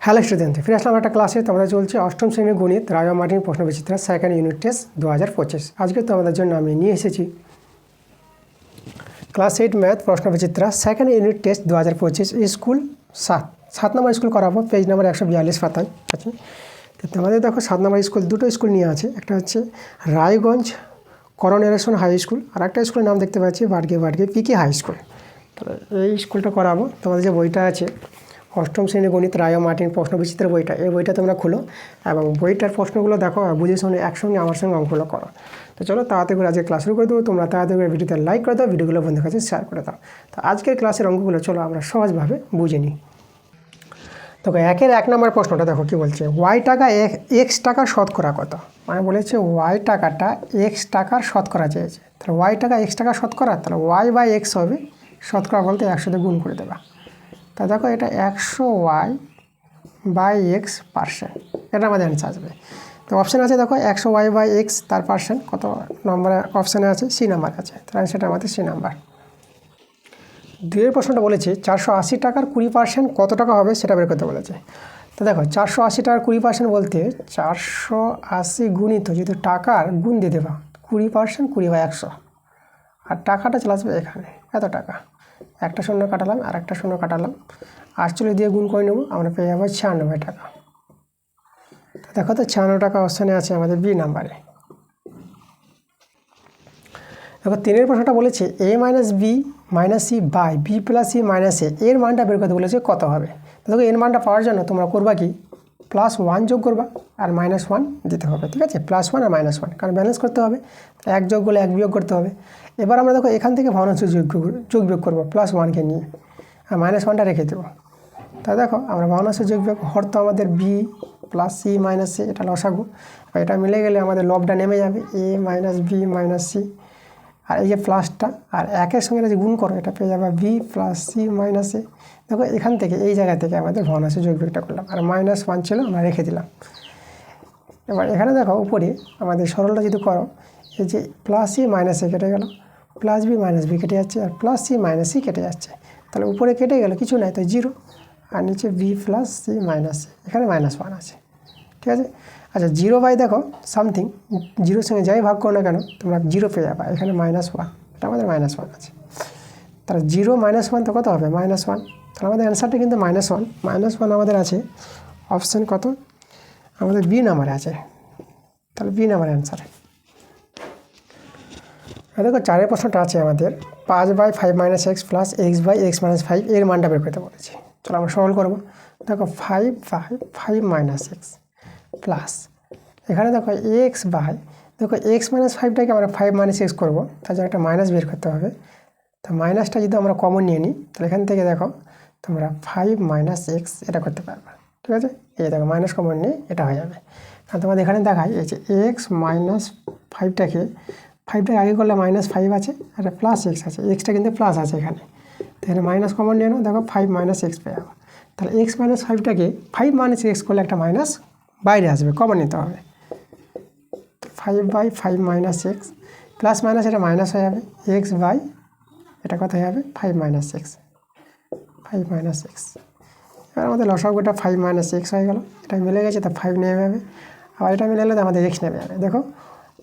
Hello student, ফিরে আসলাম একটা ক্লাসে। তোমাদের চলছে অষ্টম শ্রেণীর গণিত রাজা মার্টিন প্রশ্নবিচিত্রা সেকেন্ড ইউনিট টেস্ট 2025। আজকে তোমাদের জন্য আমি নিয়ে এসেছি ক্লাস 8 ম্যাথ প্রশ্নবিচিত্রা সেকেন্ড ইউনিট টেস্ট 2025 স্কুল 7 নম্বর স্কুল করাবো। পেজ নাম্বার 142 পাতায় আছে। তো তোমাদের দেখো 7 নম্বর স্কুল, দুটো স্কুল নিয়ে আছে। একটা হচ্ছে রায়গঞ্জ করোনারেশন হাই স্কুল, আর একটা স্কুলের নাম দেখতে পাচ্ছি বাডগে পিকে হাই স্কুল। তো এই স্কুলটা করাবো। তোমাদের যে বইটা আছে অষ্টম শ্রেণীর গণিত রায় মার্টিন প্রশ্নবিচিত্রের বইটা, এই বইটা তোমরা খুলো এবং বইটার প্রশ্নগুলো দেখো, বুঝে শুনে একসঙ্গে আমার সঙ্গে অঙ্কগুলো করো। তো চলো তাড়াতাড়ি করে আজকে ক্লাস শুরু করে দেবো। তোমরা তাড়াতাড়ি করে ভিডিওতে লাইক করে দাও, ভিডিওগুলো বন্ধুদের কাছে শেয়ার করে দাও। তো আজকের ক্লাসের অঙ্কগুলো চলো আমরা সহজভাবে বুঝে নিই। তো 1 নম্বর প্রশ্নটা দেখো কি বলছে, ওয়াই টাকা এক্স টাকার শতকরা কত। মানে বলেছে ওয়াই টাকাটা এক্স টাকার শতকরা চেয়েছে। তাহলে ওয়াই টাকা এক্স টাকার শতকরা, তাহলে ওয়াই বাই এক্স হবে, শতকরা বলতে 100 দিয়ে গুণ করে দেবা। তা দেখো এটা 100 ওয়াই বাই এক্স পার্সেন্ট, এটা আমাদের অ্যান্সার আসবে। তো অপশান আছে দেখো 100 ওয়াই বাই এক্স তার পার্সেন্ট কত নম্বরে অপশানে আছে, সি নাম্বার আছে। তাহলে সেটা আমাদের সি নাম্বার। 2 প্রশ্নটা বলেছে 480 টাকার 20% কত টাকা হবে সেটা বের করতে বলেছে। তো দেখো 480 টাকার 20% বলতে 480 গুণিত যেহেতু টাকার গুণ দিয়ে দেবা 20%, 20/100, আর টাকাটা চলে আসবে এখানে এত টাকা। একটা শূন্য কাটালাম আর একটা শূন্য কাটালাম, 48 দিয়ে গুণ করে নেবো, আমরা পেয়ে যাবো 96 টাকা। তো দেখো তো 96 টাকা অপশানে আছে আমাদের বি নাম্বারে। দেখো 3 প্রশ্নটা বলেছে A minus B minus C by B plus C minus A এর মানটা বের করতে বলেছে কত হবে। দেখো এর মানটা পাওয়ার জন্য তোমরা করবা কি, +1 যোগ করবা আর -1 দিতে হবে। ঠিক আছে, +1 আর -1, কারণ ব্যালেন্স করতে হবে। 1 যোগ করলে 1 বিয়োগ করতে হবে। এবার আমরা দেখো এখান থেকে ভগ্নাংশ যোগ বিয়োগ করবো +1কে নিয়ে, আর -1টা রেখে দেবো। তা দেখো আমরা ভগ্নাংশ যোগ বিয়োগ, হর তো আমাদের B plus C minus C, এটা লসাগু, এটা মিলে গেলে আমাদের লবটা নেমে যাবে, A minus B minus C, আর এই যে প্লাসটা আর একের সঙ্গে যে গুণ করো এটা পেয়ে যাবে বি প্লাস সি মাইনাস এ। দেখো এখান থেকে এই জায়গা থেকে আমাদের ভগ্নাংশ যোগ বিয়োগটা করলাম, আর -1 ছিল আমরা রেখে দিলাম। এবার এখানে দেখো উপরে আমাদের সরলটা যদি করো, এই যে প্লাস সি মাইনাস এ কেটে গেল, প্লাস বি মাইনাস বি কেটে যাচ্ছে, আর প্লাস সি মাইনাস সি কেটে যাচ্ছে। তাহলে উপরে কেটে গেল কিছু নাই, তো 0, আর নিচে বি প্লাস সি মাইনাস এ, এখানে -1 আছে। ঠিক আছে, আচ্ছা 0 বাই দেখো সামথিং, 0-র সঙ্গে যাই ভাগ করো না কেন তোমরা 0 পেয়ে যাবে, এখানে -1, এটা আমাদের -1 আছে। তাহলে 0 -1 তো কত হবে, -1। তাহলে আমাদের অ্যান্সারটা কিন্তু -1 আমাদের আছে অপশান কত, আমাদের বি নাম্বারে আছে। তাহলে বি নাম্বার অ্যান্সার। দেখো 4 প্রশ্নটা আছে আমাদের 5/5 - x প্লাস x/x - 5 এর মানটা বের করতে বলেছি। চলো আমরা সরল করবো। দেখো 5/5 - x প্লাস এখানে দেখো দেখো x - 5টাকে আমরা 5 - x করবো, তার জন্য একটা মাইনাস বের করতে হবে। তো মাইনাসটা যদি আমরা কমন নিয়ে নিই, তাহলে এখান থেকে দেখো তোমরা 5 - x এটা করতে পারবে। ঠিক আছে, এই দেখো মাইনাস কমন নিয়ে এটা হয়ে যাবে। কারণ তোমাদের এখানে দেখায় এই যে x - 5টাকে আগে করলে -5 আছে, আর প্লাস x আছে, এক্সটা কিন্তু প্লাস আছে এখানে, তাহলে মাইনাস কমন নিয়ে নাও, দেখো 5 - x পেয়ে যাবো। তাহলে x - 5টাকে 5 - x করলে একটা মাইনাস বাইরে আসবে, কমন নিতে হবে। 5/5 - x প্লাস মাইনাস এটা মাইনাস হয়ে যাবে, x/, এটা কত হয়ে যাবে 5 - x, 5 - x। এবার আমাদের লসাগুটা 5 - x হয়ে গেল, এটা মিলে গেছে, তা 5 নেমে যাবে, আবার এটা মিলে গেলে তো আমাদের x নেমে যাবে। দেখো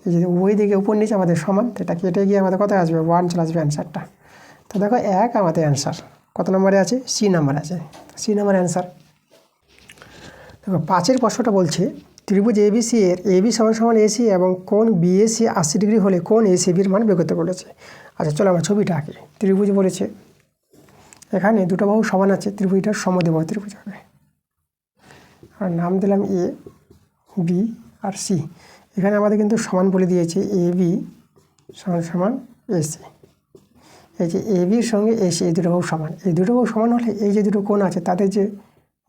এই যে ওই দিকে উপর নিচে আমাদের সমান, তো এটা কেটে গিয়ে আমাদের কত আসবে, 1 চলে আসবে অ্যান্সারটা। তো দেখো 1 আমাদের অ্যান্সার কত নম্বরে আছে, সি নাম্বার আছে, সি নাম্বার অ্যান্সার। দেখো 5 প্রশ্নটা বলছে ত্রিভুজ এবিসি এর এবি সমান এসি এবং কোণ বিএসি 80 ডিগ্রি হলে কোণ এসিবির মান বের করতে বলেছে। আচ্ছা চলো আমরা ছবিটা আঁকি। ত্রিভুজ বলেছে, এখানে দুটো বাহু সমান আছে, ত্রিভুজটার সমদ্বিবাহু ত্রিভুজ হবে, আর নাম দিলাম এ বি আর সি। এখানে আমাদের কিন্তু সমান বলে দিয়েছে, এ বি সমান এসি। এই যে এ বির সঙ্গে এসি এই দুটো বাহু সমান, এই দুটো বাহু সমান হলে এই যে দুটো কোণ আছে তাদের যে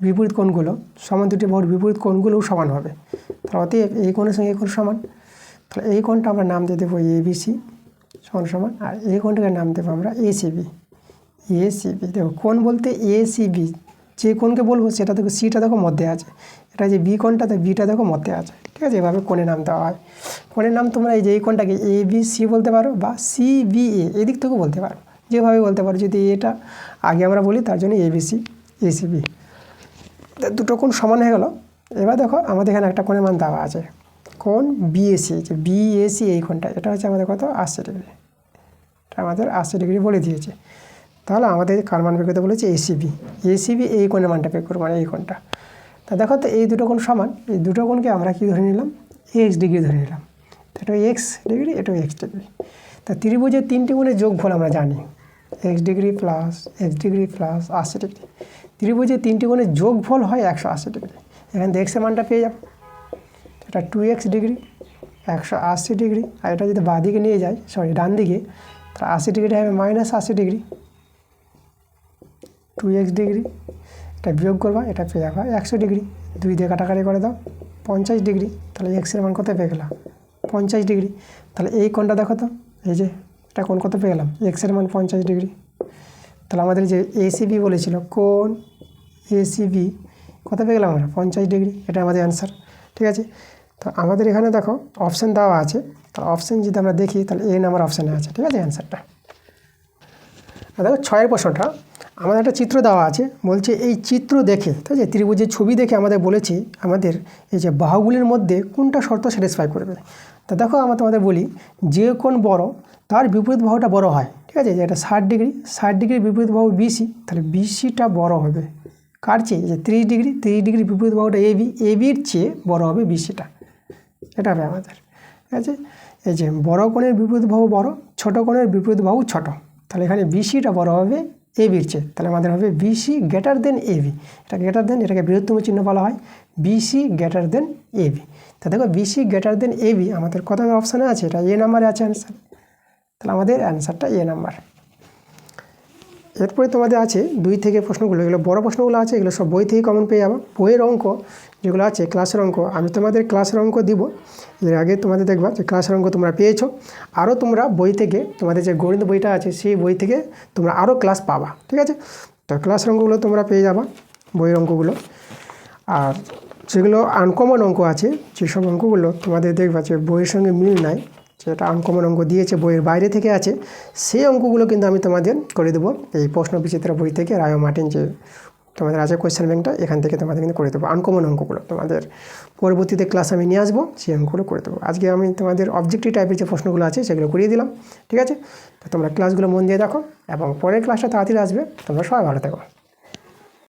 বিপরীত কোণগুলো সমান, দুটি বাহুর বিপরীত কোণগুলোও সমান হবে। তাহলে অতএব এই কোণের সঙ্গে এই কোণ সমান, তাহলে এই কোণটা আমরা নাম দিয়ে দেবো এবিসি সমান, আর এই কোণটাকে নাম দেবো আমরা এসিবি। দেখো কোণ বলতে এসিবি, যে কোণকে বলবো সেটা দেখো সিটা দেখো মধ্যে আছে, এটা যে বি কোণটা, বিটা দেখো মধ্যে আছে। ঠিক আছে, এভাবে কোণের নাম দেওয়া হয়। কোণের নাম তোমরা এই যে এই কোণটাকে এবিসি বলতে পারো বা সিবিএ এদিক থেকেও বলতে পারো, যেভাবে বলতে পারো। যদি এটা আগে আমরা বলি তার জন্য এবিসি এসিবি। দুটো কোণ সমান হয়ে গেল। এবার দেখো আমাদের এখানে একটা কোণের মান দেওয়া আছে, কোণ বিএসি, যে বিএসি এই কোণটা, এটা হচ্ছে আমাদের কত 80 ডিগ্রি, এটা আমাদের 80 ডিগ্রি বলে দিয়েছে। তাহলে আমাদের কার মান বের করতে বলেছে এসিবি, এসিবি এই কোণের মানটা বের করবো, মানে এই কোণটা। তা দেখো তো এই দুটো কোণ সমান, এই দুটো কোণকে আমরা কী ধরে নিলাম, এক্স ডিগ্রি ধরে নিলাম। এটা এক্স ডিগ্রি, এটাও এক্স ডিগ্রি। তা ত্রিভুজের তিনটি কোণের যোগফল আমরা জানি, x degree plus x degree plus 80 degree. ত্রিভুজের তিনটি কোণের যোগফল হয় 180 ডিগ্রি। এখান থেকে এক্সের মানটা পেয়ে যাব, এটা 2x ডিগ্রি 180 ডিগ্রি, আর এটা যদি বাঁ দিকে নিয়ে যায়, সরি ডান দিকে, তাহলে 80 ডিগ্রিটা হবে -80 ডিগ্রি, 2x ডিগ্রি, এটা বিয়োগ করবা, এটা পেয়ে যাবা 100 ডিগ্রি, 2 দিয়ে কাটাকাটি করে দাও 50 ডিগ্রি। তাহলে এক্সের মান কত পেয়ে গেলাম 50 ডিগ্রি। তাহলে এই কোণটা দেখো তো, এই যে এটা কোণ কত পেয়ে গেলাম, এক্সের মান 50 ডিগ্রি। তাহলে আমাদের যে এসিবি বলেছিল, কোণ এসিবি কত পেয়ে গেলাম আমরা 50 ডিগ্রি, এটা আমাদের অ্যান্সার। ঠিক আছে, তো আমাদের এখানে দেখো অপশান দেওয়া আছে, তাহলে অপশান যদি আমরা দেখি তাহলে এ নাম্বার অপশানে আছে। ঠিক আছে, অ্যান্সারটা। আর দেখো 6 প্রশ্নটা, আমাদের একটা চিত্র দেওয়া আছে, বলছে এই চিত্র দেখে, ঠিক আছে, ত্রিভুজের ছবি দেখে আমাদের বলেছি আমাদের এই যে বাহুগুলির মধ্যে কোনটা শর্ত স্যাটিসফাই করবে। তা দেখো আমরা তোমাদের বলি, যে কোণ বড় তার বিপরীত বাহুটা বড় হয়। ঠিক আছে, যে এটা 60 ডিগ্রি, 60 ডিগ্রির বিপরীত বাহু বিসি, তাহলে বিসিটা বড় হবে কার চেয়ে, যে 30 ডিগ্রি, 30 ডিগ্রির বিপরীত বাহুটা এবি, এবির চেয়ে বড় হবে বিসিটা, এটা হবে আমাদের। ঠিক আছে, এই যে বড় কোণের বিপরীত বাহু বড়, ছোট কোণের বিপরীত বাহু ছোট, তাহলে এখানে বিসিটা বড় হবে এবির চেয়ে, তাহলে আমাদের হবে বিসি গ্রেটার দেন এবি। এটা গ্রেটার দেন, এটাকে বৃহত্তম চিহ্ন বলা হয়, বিসি গ্রেটার দেন এবি। তা দেখো বিসি গ্রেটার দেন এবি আমাদের কত অপশানে আছে, এটা এ নাম্বারে আছে অ্যান্সার, তাহলে আমাদের অ্যান্সারটা এ নাম্বার। এরপরে তোমাদের আছে 2 থেকে প্রশ্নগুলো, এগুলো বড় প্রশ্নগুলো আছে, এগুলো সব বই থেকে কমন পেয়ে যাবো। বইয়ের অঙ্ক যেগুলো আছে, ক্লাসের অঙ্ক, আমি তোমাদের ক্লাসের অঙ্ক দিব, এর আগে তোমাদের দেখবা যে ক্লাসের অঙ্ক তোমরা পেয়েছো। আরও তোমরা বই থেকে, তোমাদের যে গণিত বইটা আছে সেই বই থেকে তোমরা আরও ক্লাস পাবা। ঠিক আছে, তো ক্লাসের অঙ্কগুলো তোমরা পেয়ে যাবা, বইয়ের অঙ্কগুলো। আর যেগুলো আনকমন অঙ্ক আছে, যেসব অঙ্কগুলো তোমাদের দেখবা যে বইয়ের সঙ্গে মিল নাই, যেটা আনকমন অঙ্ক দিয়েছে বইয়ের বাইরে থেকে আছে, সেই অঙ্কগুলো কিন্তু আমি তোমাদের করে দেবো এই প্রশ্ন বিচিত্রা বই থেকে, রায় মার্টিন যে তোমাদের আছে কোয়েশ্চেন ব্যাংকটা, এখান থেকে তোমাদের কিন্তু করে দেবো আনকমন অঙ্কগুলো, তোমাদের পরবর্তীতে ক্লাস আমি নিয়ে আসবো, সেই অঙ্কগুলো করে দেবো। আজকে আমি তোমাদের অবজেক্টিভ টাইপের যে প্রশ্নগুলো আছে সেগুলো করিয়ে দিলাম। ঠিক আছে, তো তোমরা ক্লাসগুলো মন দিয়ে দেখো, এবং পরের ক্লাসটা তাড়াতাড়ি আসবে। তোমরা সবাই ভালো থাকো।